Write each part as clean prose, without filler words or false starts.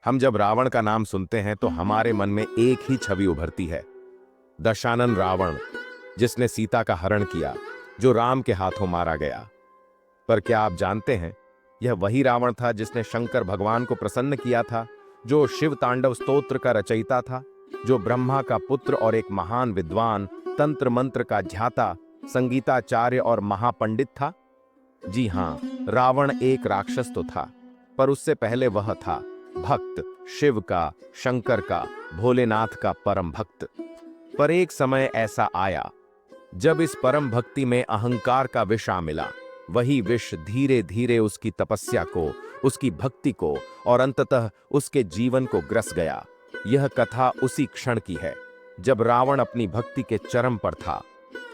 हम जब रावण का नाम सुनते हैं तो हमारे मन में एक ही छवि उभरती है, दशानन रावण, जिसने सीता का हरण किया, जो राम के हाथों मारा गया। पर क्या आप जानते हैं, यह वही रावण था जिसने शंकर भगवान को प्रसन्न किया था, जो शिव तांडव स्तोत्र का रचयिता था, जो ब्रह्मा का पुत्र और एक महान विद्वान, तंत्र मंत्र का ध्याता, संगीताचार्य और महापंडित था। जी हाँ, रावण एक राक्षस तो था, पर उससे पहले वह था भक्त, शिव का, शंकर का, भोलेनाथ का परम भक्त। पर एक समय ऐसा आया जब इस परम भक्ति में अहंकार का विष आ मिला। वही विष धीरे धीरे उसकी तपस्या को, उसकी भक्ति को और अंततः उसके जीवन को ग्रस गया। यह कथा उसी क्षण की है जब रावण अपनी भक्ति के चरम पर था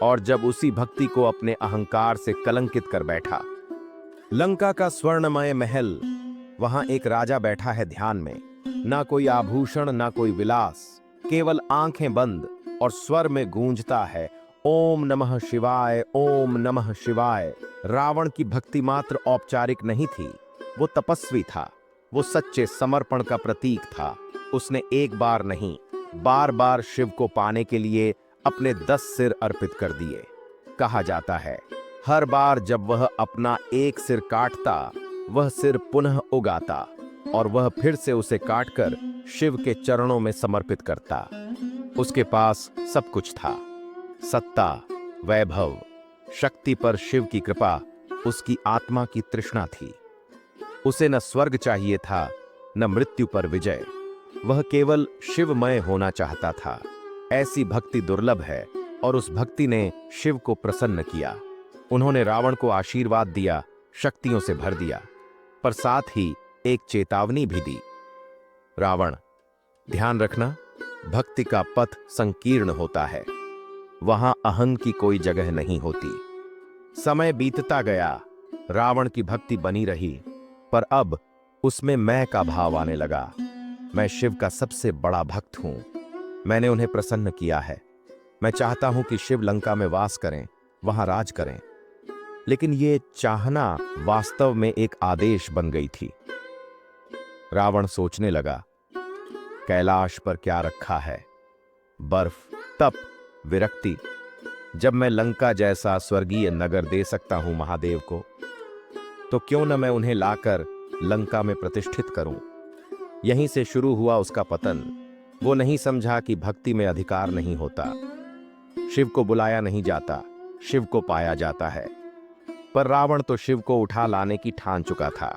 और जब उसी भक्ति को अपने अहंकार से कलंकित कर बैठा। लंका का स्वर्णमय महल, वहां एक राजा बैठा है ध्यान में। ना कोई आभूषण, ना कोई विलास, केवल आंखें बंद और स्वर में गूंजता है ओम नमः शिवाय, ओम नमः शिवाय। रावण की भक्ति मात्र औपचारिक नहीं थी, वो तपस्वी था, वो सच्चे समर्पण का प्रतीक था। उसने एक बार नहीं, बार बार शिव को पाने के लिए अपने 10 सिर अर्पित कर दिए। कहा जाता है, हर बार जब वह अपना एक सिर काटता, वह सिर पुनः उगाता और वह फिर से उसे काटकर शिव के चरणों में समर्पित करता। उसके पास सब कुछ था, सत्ता, वैभव, शक्ति, पर शिव की कृपा उसकी आत्मा की तृष्णा थी। उसे न स्वर्ग चाहिए था, न मृत्यु पर विजय। वह केवल शिवमय होना चाहता था। ऐसी भक्ति दुर्लभ है और उस भक्ति ने शिव को प्रसन्न किया। उन्होंने रावण को आशीर्वाद दिया, शक्तियों से भर दिया, पर साथ ही एक चेतावनी भी दी। रावण, ध्यान रखना, भक्ति का पथ संकीर्ण होता है, वहां अहं की कोई जगह नहीं होती। समय बीतता गया, रावण की भक्ति बनी रही, पर अब उसमें मैं का भाव आने लगा। मैं शिव का सबसे बड़ा भक्त हूं, मैंने उन्हें प्रसन्न किया है। मैं चाहता हूं कि शिव लंका में वास करें, वहां राज करें। लेकिन ये चाहना वास्तव में एक आदेश बन गई थी। रावण सोचने लगा, कैलाश पर क्या रखा है? बर्फ, तप, विरक्ति। जब मैं लंका जैसा स्वर्गीय नगर दे सकता हूं महादेव को, तो क्यों न मैं उन्हें लाकर लंका में प्रतिष्ठित करूं। यहीं से शुरू हुआ उसका पतन। वो नहीं समझा कि भक्ति में अधिकार नहीं होता। शिव को बुलाया नहीं जाता, शिव को पाया जाता है। पर रावण तो शिव को उठा लाने की ठान चुका था।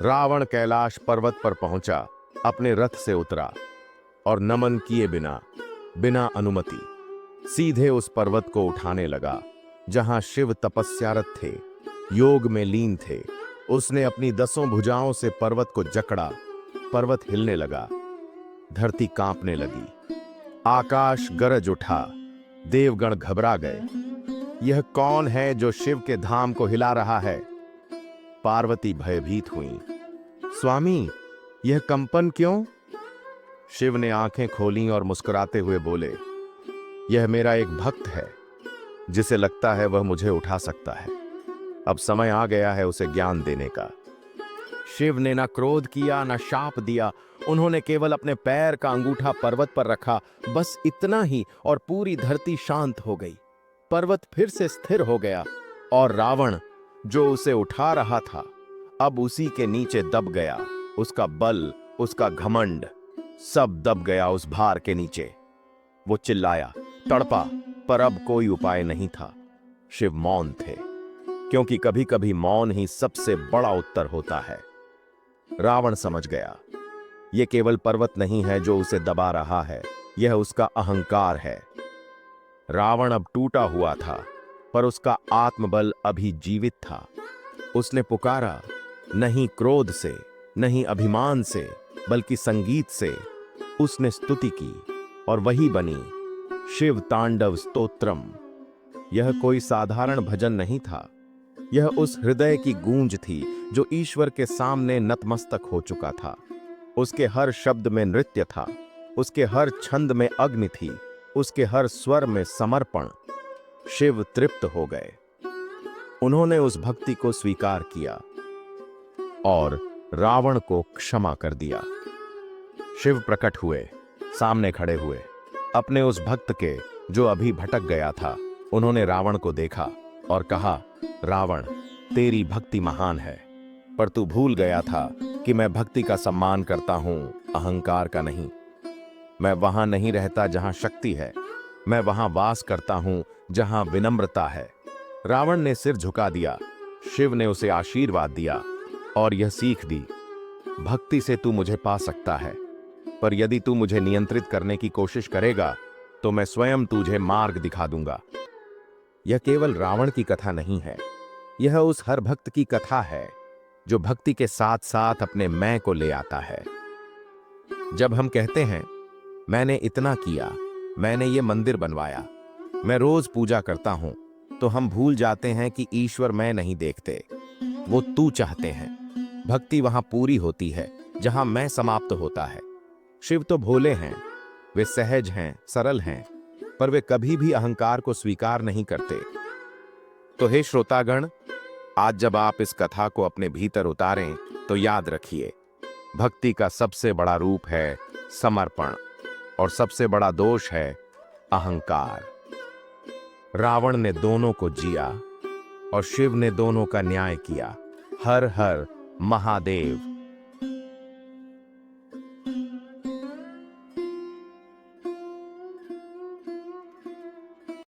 रावण कैलाश पर्वत पर पहुंचा, अपने रथ से उतरा और नमन किए बिना, बिना अनुमति, सीधे उस पर्वत को उठाने लगा जहां शिव तपस्यारत थे, योग में लीन थे। उसने अपनी 10 भुजाओं से पर्वत को जकड़ा। पर्वत हिलने लगा, धरती कांपने लगी, आकाश गरज उठा, देवगण घबरा गए। यह कौन है जो शिव के धाम को हिला रहा है? पार्वती भयभीत हुई। स्वामी, यह कंपन क्यों? शिव ने आंखें खोलीं और मुस्कुराते हुए बोले, यह मेरा एक भक्त है, जिसे लगता है वह मुझे उठा सकता है। अब समय आ गया है उसे ज्ञान देने का। शिव ने ना क्रोध किया, ना शाप दिया। उन्होंने केवल अपने पैर का अंगूठा पर्वत पर रखा, बस इतना ही, और पूरी धरती शांत हो गई। पर्वत फिर से स्थिर हो गया और रावण, जो उसे उठा रहा था, अब उसी के नीचे दब गया। उसका बल, उसका घमंड, सब दब गया उस भार के नीचे। वो चिल्लाया, तड़पा, पर अब कोई उपाय नहीं था। शिव मौन थे, क्योंकि कभी कभी मौन ही सबसे बड़ा उत्तर होता है। रावण समझ गया, यह केवल पर्वत नहीं है जो उसे दबा रहा है, यह उसका अहंकार है। रावण अब टूटा हुआ था, पर उसका आत्मबल अभी जीवित था। उसने पुकारा, नहीं क्रोध से, नहीं अभिमान से, बल्कि संगीत से। उसने स्तुति की और वही बनी शिव तांडव स्तोत्रम। यह कोई साधारण भजन नहीं था, यह उस हृदय की गूंज थी जो ईश्वर के सामने नतमस्तक हो चुका था। उसके हर शब्द में नृत्य था, उसके हर छंद में अग्नि थी, उसके हर स्वर में समर्पण। शिव तृप्त हो गए। उन्होंने उस भक्ति को स्वीकार किया और रावण को क्षमा कर दिया। शिव प्रकट हुए, सामने खड़े हुए। अपने उस भक्त के जो अभी भटक गया था, उन्होंने रावण को देखा और कहा, रावण, तेरी भक्ति महान है, पर तू भूल गया था कि मैं भक्ति का सम्मान करता हूं, अहंकार का नहीं। मैं वहां नहीं रहता जहां शक्ति है, मैं वहां वास करता हूं जहां विनम्रता है। रावण ने सिर झुका दिया। शिव ने उसे आशीर्वाद दिया और यह सीख दी, भक्ति से तू मुझे पा सकता है, पर यदि तू मुझे नियंत्रित करने की कोशिश करेगा तो मैं स्वयं तुझे मार्ग दिखा दूंगा। यह केवल रावण की कथा नहीं है, यह उस हर भक्त की कथा है जो भक्ति के साथ साथ अपने मैं को ले आता है। जब हम कहते हैं, मैंने इतना किया, मैंने ये मंदिर बनवाया, मैं रोज पूजा करता हूं, तो हम भूल जाते हैं कि ईश्वर मैं नहीं देखते, वो तू चाहते हैं। भक्ति वहां पूरी होती है जहां मैं समाप्त होता है। शिव तो भोले हैं, वे सहज हैं, सरल हैं, पर वे कभी भी अहंकार को स्वीकार नहीं करते। तो हे श्रोतागण, आज जब आप इस कथा को अपने भीतर उतारें तो याद रखिए, भक्ति का सबसे बड़ा रूप है समर्पण और सबसे बड़ा दोष है अहंकार। रावण ने दोनों को जिया और शिव ने दोनों का न्याय किया। हर हर महादेव।